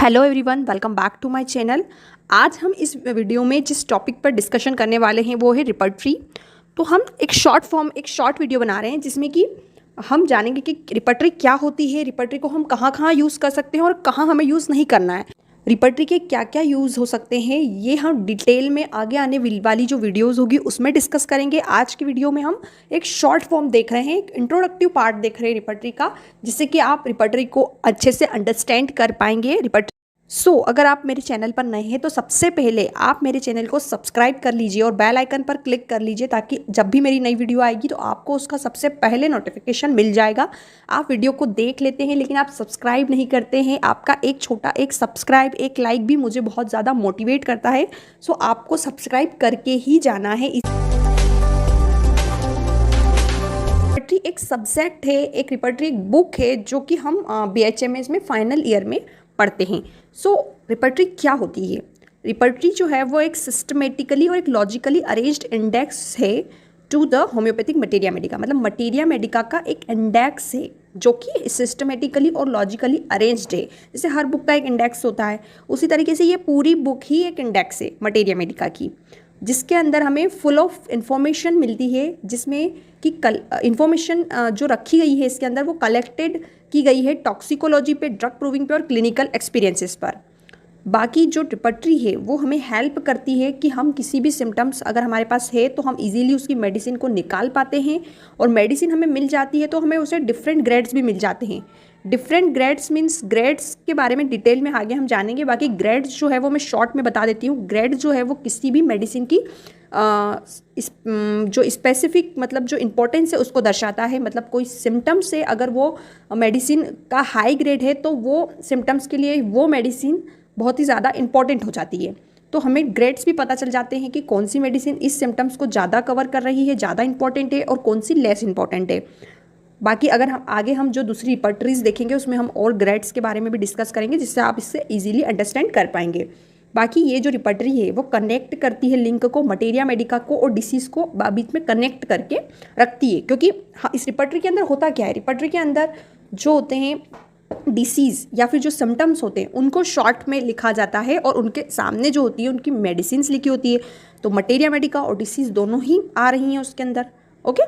Hello everyone, welcome back to my channel. आज हम इस वीडियो में जिस टॉपिक पर डिस्कशन करने वाले हैं वो है रिपर्टरी। तो हम एक शॉर्ट वीडियो बना रहे हैं जिसमें कि हम जानेंगे कि रिपर्टरी क्या होती है, रिपर्टरी को हम कहाँ कहाँ यूज़ कर सकते हैं और कहाँ हमें यूज़ नहीं करना है, रिपर्टरी के क्या क्या यूज़ हो सकते हैं, ये हम डिटेल में आगे आने वाली जो वीडियोस होगी उसमें डिस्कस करेंगे। आज की वीडियो में हम एक शॉर्ट फॉर्म देख रहे हैं, एक इंट्रोडक्टिव पार्ट देख रहे हैं रिपर्टरी का, जिससे कि आप रिपर्टरी को अच्छे से अंडरस्टैंड कर पाएंगे। अगर आप मेरे चैनल पर नए हैं तो सबसे पहले आप मेरे चैनल को सब्सक्राइब कर लीजिए और बेल आइकन पर क्लिक कर लीजिए, ताकि जब भी मेरी नई वीडियो आएगी तो आपको उसका सबसे पहले नोटिफिकेशन मिल जाएगा। आप वीडियो को देख लेते हैं लेकिन आप सब्सक्राइब नहीं करते हैं। आपका एक सब्सक्राइब, एक लाइक भी मुझे बहुत ज़्यादा मोटिवेट करता है। आपको सब्सक्राइब करके ही जाना है। रिपर्टरी एक सब्जेक्ट है, एक रिपर्टरी एक बुक है जो कि हम BHMS में फाइनल ईयर में पढ़ते हैं। रिपर्टरी क्या होती है? रिपर्टरी जो है वो एक सिस्टमेटिकली और एक लॉजिकली अरेंज्ड इंडेक्स है to the homoeopathic materia medica. मतलब मटेरिया मेडिका का एक इंडेक्स है जो कि सिस्टमेटिकली और लॉजिकली अरेंज्ड है। जैसे हर बुक का एक इंडेक्स होता है, उसी तरीके से ये पूरी बुक ही एक इंडेक्स है मटेरिया मेडिका की, जिसके अंदर हमें फुल ऑफ इंफॉर्मेशन मिलती है, जिसमें कि इंफॉर्मेशन जो रखी गई है इसके अंदर वो कलेक्टेड की गई है टॉक्सिकोलॉजी पे, ड्रग प्रूविंग पे और क्लिनिकल एक्सपीरियंसेस पर। बाकी जो रिपर्टरी है वो हमें हेल्प करती है कि हम किसी भी सिम्टम्स अगर हमारे पास है तो हम इजीली उसकी मेडिसिन को निकाल पाते हैं, और मेडिसिन हमें मिल जाती है तो हमें उसे डिफरेंट ग्रेड्स भी मिल जाते हैं। डिफरेंट ग्रेड्स मीन्स ग्रेड्स के बारे में डिटेल में आगे हम जानेंगे। बाकी ग्रेड्स जो है वो मैं शॉर्ट में बता देती हूँ। ग्रेड जो है वो किसी भी मेडिसिन की जो स्पेसिफिक मतलब जो इम्पोर्टेंस है उसको दर्शाता है। मतलब कोई सिम्टम्स से अगर वो मेडिसिन का हाई ग्रेड है तो वो सिम्टम्स के लिए वो मेडिसिन बहुत ही ज़्यादा इंपॉर्टेंट हो जाती है। तो हमें ग्रेड्स भी पता चल जाते हैं कि कौन सी मेडिसिन इस सिम्टम्स को ज़्यादा कवर कर रही है, ज़्यादा इंपॉर्टेंट है, और कौन सी लेस इंपॉर्टेंट है। बाकी अगर हम जो दूसरी रिपर्टरीज देखेंगे उसमें हम और ग्रेड्स के बारे में भी डिस्कस करेंगे, जिससे आप इससे इजीली अंडरस्टैंड कर पाएंगे। बाकी ये जो रिपर्टरी है वो कनेक्ट करती है लिंक को मटेरिया मेडिका को और डिसीज़ को बीच में कनेक्ट करके रखती है। क्योंकि इस रिपर्टरी के अंदर होता क्या है, रिपर्टरी के अंदर जो होते हैं डिसीज़ या फिर जो सिम्टम्स होते हैं उनको शॉर्ट में लिखा जाता है, और उनके सामने जो होती है उनकी मेडिसिन लिखी होती है। तो मटेरिया मेडिका और डिसीज़ दोनों ही आ रही हैं उसके अंदर। ओके,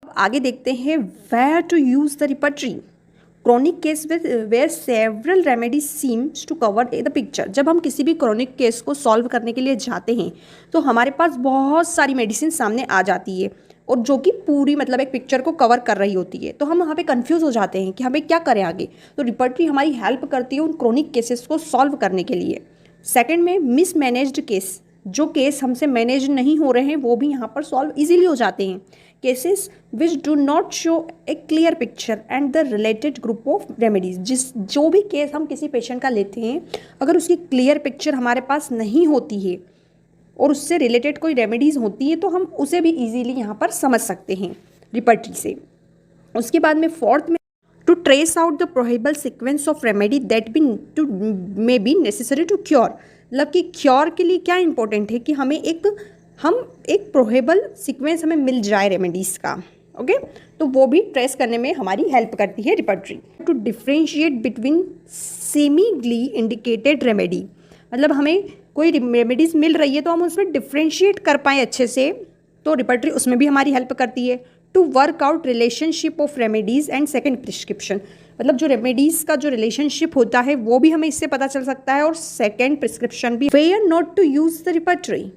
आगे देखते हैं where to use the repertory. Chronic case with where several remedies seems to cover the picture. जब हम किसी भी क्रॉनिक केस को सॉल्व करने के लिए जाते हैं तो हमारे पास बहुत सारी मेडिसिन सामने आ जाती है, और जो कि पूरी मतलब एक पिक्चर को कवर कर रही होती है। तो हम वहाँ पे कंफ्यूज हो जाते हैं कि हमें क्या करें आगे। तो रिपर्टरी हमारी हेल्प करती है उन क्रॉनिक केसेस को सॉल्व करने के लिए। सेकेंड में मिसमैनेज्ड केस, जो केस हमसे मैनेज नहीं हो रहे हैं वो भी यहाँ पर सॉल्व इजीली हो जाते हैं। Cases which do not show A clear picture and the related group of remedies. जो भी केस हम किसी पेशेंट का लेते हैं, अगर उसकी क्लियर पिक्चर हमारे पास नहीं होती है और उससे रिलेटेड कोई रेमेडीज़ होती है तो हम उसे भी इजीली यहाँ पर समझ सकते हैं रिपर्टरी से। उसके बाद में फोर्थ में to trace out the probable sequence of remedy that may be necessary to cure. मतलब कि क्योर के लिए क्या इंपॉर्टेंट है कि हम एक प्रोहेबल सीक्वेंस हमें मिल जाए रेमेडीज़ का। ओके, तो वो भी ट्रेस करने में हमारी हेल्प करती है repertory. To differentiate between similarly indicated remedy, मतलब हमें कोई रेमेडीज़ मिल रही है तो हम उसमें डिफ्रेंशिएट कर पाएँ अच्छे से, तो रिपर्टरी उसमें भी हमारी हेल्प करती है। To work out relationship of remedies and second prescription, मतलब जो रेमेडीज़ का जो रिलेशनशिप होता है वो भी हमें इससे पता चल सकता है, और सेकेंड प्रिस्क्रिप्शन भी। Where not to use the repertory,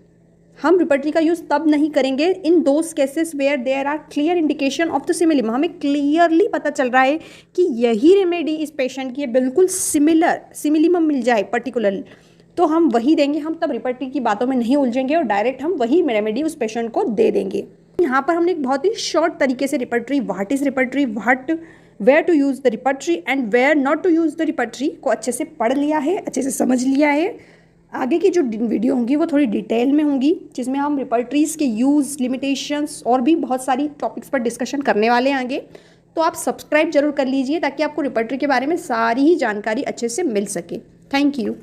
हम रिपर्टरी का यूज़ तब नहीं करेंगे in those cases where there are clear indication of the simillimum. हमें क्लियरली पता चल रहा है कि यही रेमेडी इस पेशेंट की है, बिल्कुल सिमिलिमम मिल जाए पर्टिकुलरली, तो हम वही देंगे। हम तब रिपर्टरी की बातों में नहीं उलझेंगे और डायरेक्ट हम वही रेमेडी उस पेशेंट को दे देंगे। यहाँ पर हमने एक बहुत ही शॉर्ट तरीके से repertory, what is repertory, where to use the repertory and where not to use the repertory को अच्छे से पढ़ लिया है, अच्छे से समझ लिया है। आगे की जो वीडियो होंगी वो थोड़ी डिटेल में होंगी, जिसमें हम रिपर्टरीज़ के यूज़, लिमिटेशंस और भी बहुत सारी टॉपिक्स पर डिस्कशन करने वाले हैं आगे। तो आप सब्सक्राइब जरूर कर लीजिए ताकि आपको रिपर्टरी के बारे में सारी ही जानकारी अच्छे से मिल सके। Thank you.